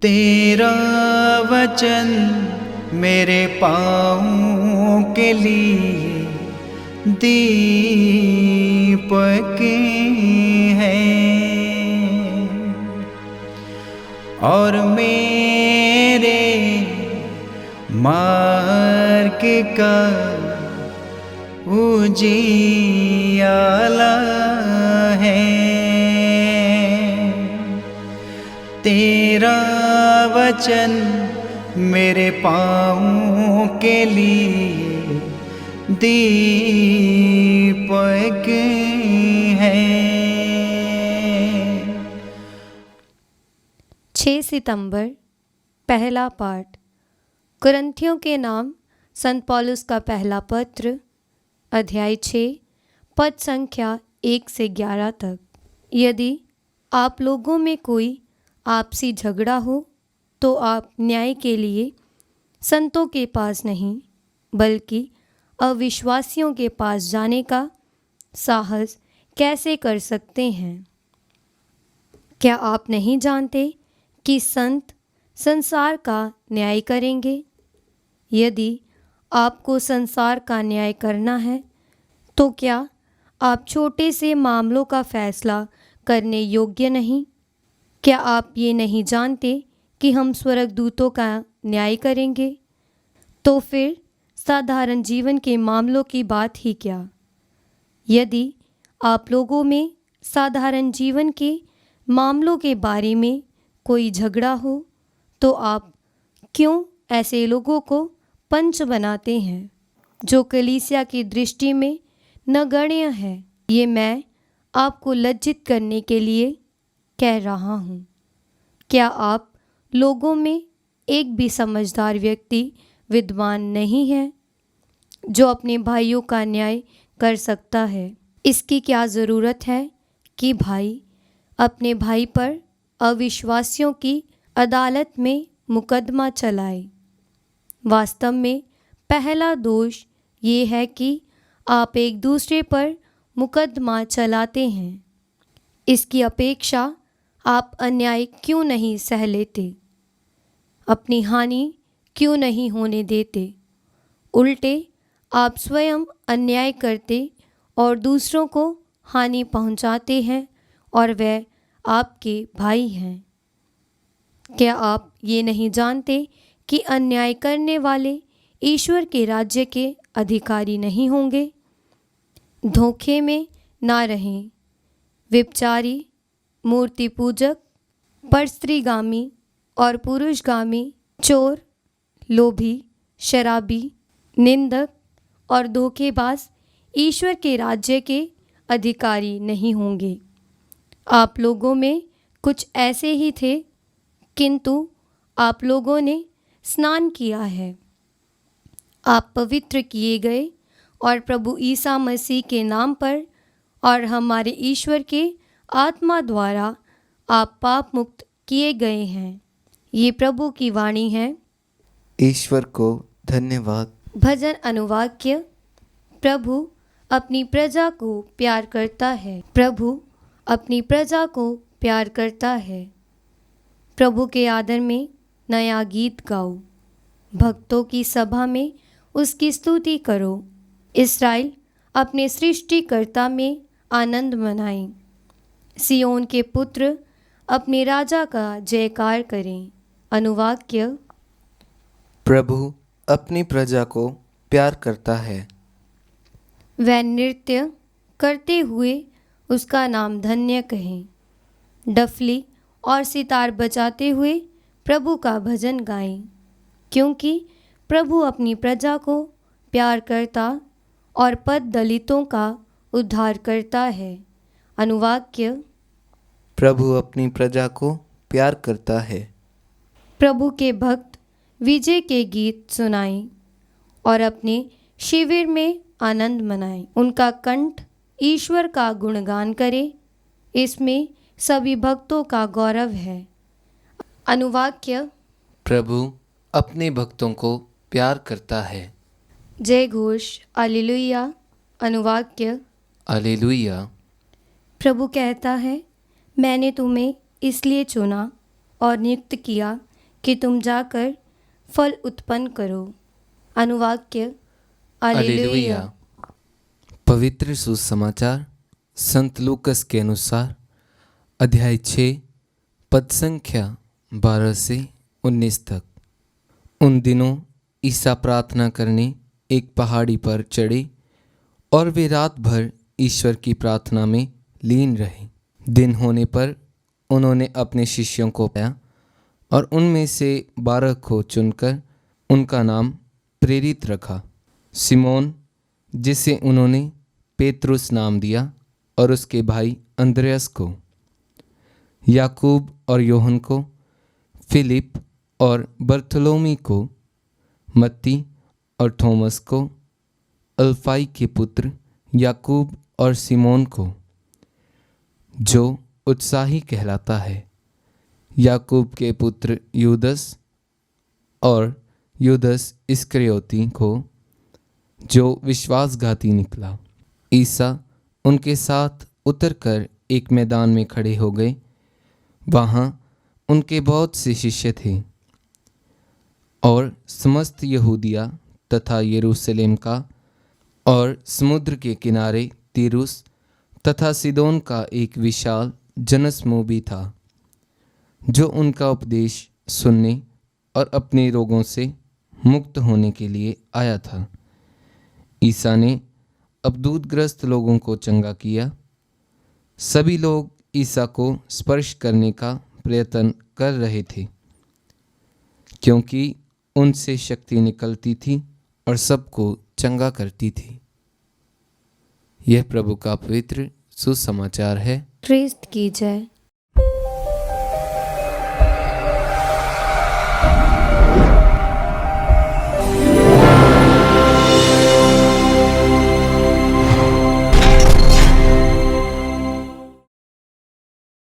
तेरा वचन मेरे पाँवों के लिए दीपक है और मेरे मार्ग का उजियाला है। तेरा वचन मेरे पाँवों के लिए दीपक है। 6 सितंबर पहला पाठ। कुरिन्थियों के नाम संत पौलुस का पहला पत्र, अध्याय 6, पद संख्या 1 से 11 तक। यदि आप लोगों में कोई आपसी झगड़ा हो तो आप न्याय के लिए संतों के पास नहीं बल्कि अविश्वासियों के पास जाने का साहस कैसे कर सकते हैं? क्या आप नहीं जानते कि संत संसार का न्याय करेंगे? यदि आपको संसार का न्याय करना है तो क्या आप छोटे से मामलों का फैसला करने योग्य नहीं? क्या आप ये नहीं जानते कि हम स्वर्गदूतों का न्याय करेंगे? तो फिर साधारण जीवन के मामलों की बात ही क्या? यदि आप लोगों में साधारण जीवन के मामलों के बारे में कोई झगड़ा हो तो आप क्यों ऐसे लोगों को पंच बनाते हैं जो कलीसिया की दृष्टि में नगण्य है? ये मैं आपको लज्जित करने के लिए कह रहा हूँ। क्या आप लोगों में एक भी समझदार व्यक्ति विद्वान नहीं है जो अपने भाइयों का न्याय कर सकता है? इसकी क्या ज़रूरत है कि भाई अपने भाई पर अविश्वासियों की अदालत में मुकदमा चलाए? वास्तव में पहला दोष ये है कि आप एक दूसरे पर मुकदमा चलाते हैं। इसकी अपेक्षा आप अन्याय क्यों नहीं सह लेते? अपनी हानि क्यों नहीं होने देते? उल्टे आप स्वयं अन्याय करते और दूसरों को हानि पहुंचाते हैं और वह आपके भाई हैं। क्या आप ये नहीं जानते कि अन्याय करने वाले ईश्वर के राज्य के अधिकारी नहीं होंगे? धोखे में ना रहें। व्यभिचारी, मूर्ति पूजक, परस्त्रीगामी और पुरुषगामी, चोर, लोभी, शराबी, निंदक और धोखेबाज ईश्वर के राज्य के अधिकारी नहीं होंगे। आप लोगों में कुछ ऐसे ही थे, किंतु आप लोगों ने स्नान किया है, आप पवित्र किए गए और प्रभु ईसा मसीह के नाम पर और हमारे ईश्वर के आत्मा द्वारा आप पाप मुक्त किए गए हैं। ये प्रभु की वाणी है। ईश्वर को धन्यवाद। भजन अनुवाक्य। प्रभु अपनी प्रजा को प्यार करता है। प्रभु अपनी प्रजा को प्यार करता है। प्रभु के आदर में नया गीत गाओ। भक्तों की सभा में उसकी स्तुति करो। इस्राएल अपने सृष्टिकर्ता में आनंद मनाएं। सियोन के पुत्र अपने राजा का जयकार करें। अनुवाक्य। प्रभु अपनी प्रजा को प्यार करता है। वह नृत्य करते हुए उसका नाम धन्य कहें। डफली और सितार बजाते हुए प्रभु का भजन गाएं, क्योंकि प्रभु अपनी प्रजा को प्यार करता और पद दलितों का उद्धार करता है। अनुवाक्य। प्रभु अपनी प्रजा को प्यार करता है। प्रभु के भक्त विजय के गीत सुनाएं और अपने शिविर में आनंद मनाएं। उनका कंठ ईश्वर का गुणगान करे, इसमें सभी भक्तों का गौरव है। अनुवाक्य। प्रभु अपने भक्तों को प्यार करता है। जय घोष। हालेलुया। अनुवाक्य। हालेलुया। प्रभु कहता है, मैंने तुम्हें इसलिए चुना और नियुक्त किया कि तुम जाकर फल उत्पन्न करो। अनुवाक्य हालेलुया। पवित्र सुसमाचार संत लूकस के अनुसार अध्याय 6 पद संख्या 12 से 19 तक। उन दिनों ईसा प्रार्थना करने एक पहाड़ी पर चढ़े और वे रात भर ईश्वर की प्रार्थना में लीन रहे। दिन होने पर उन्होंने अपने शिष्यों को पाया और उनमें से 12 को चुनकर उनका नाम प्रेरित रखा। सिमोन, जिसे उन्होंने पेतरुस नाम दिया, और उसके भाई अंद्रयास को, याकूब और योहन को, फिलिप और बर्थोलोमी को, मत्ती और थोमस को, अल्फाई के पुत्र याकूब और सिमोन को, जो उत्साही कहलाता है, याकूब के पुत्र यूदस और यूदस इस्करियोती को, जो विश्वासघाती निकला। ईसा उनके साथ उतरकर एक मैदान में खड़े हो गए। वहाँ उनके बहुत से शिष्य थे और समस्त यहूदिया तथा यरूशलेम का और समुद्र के किनारे तीरुस तथा सीदोन का एक विशाल जनसमूह भी था, जो उनका उपदेश सुनने और अपने रोगों से मुक्त होने के लिए आया था। ईसा ने अबदूतग्रस्त लोगों को चंगा किया। सभी लोग ईसा को स्पर्श करने का प्रयत्न कर रहे थे, क्योंकि उनसे शक्ति निकलती थी और सबको चंगा करती थी। यह प्रभु का पवित्र सुसमाचार है। क्रिस्त की जय।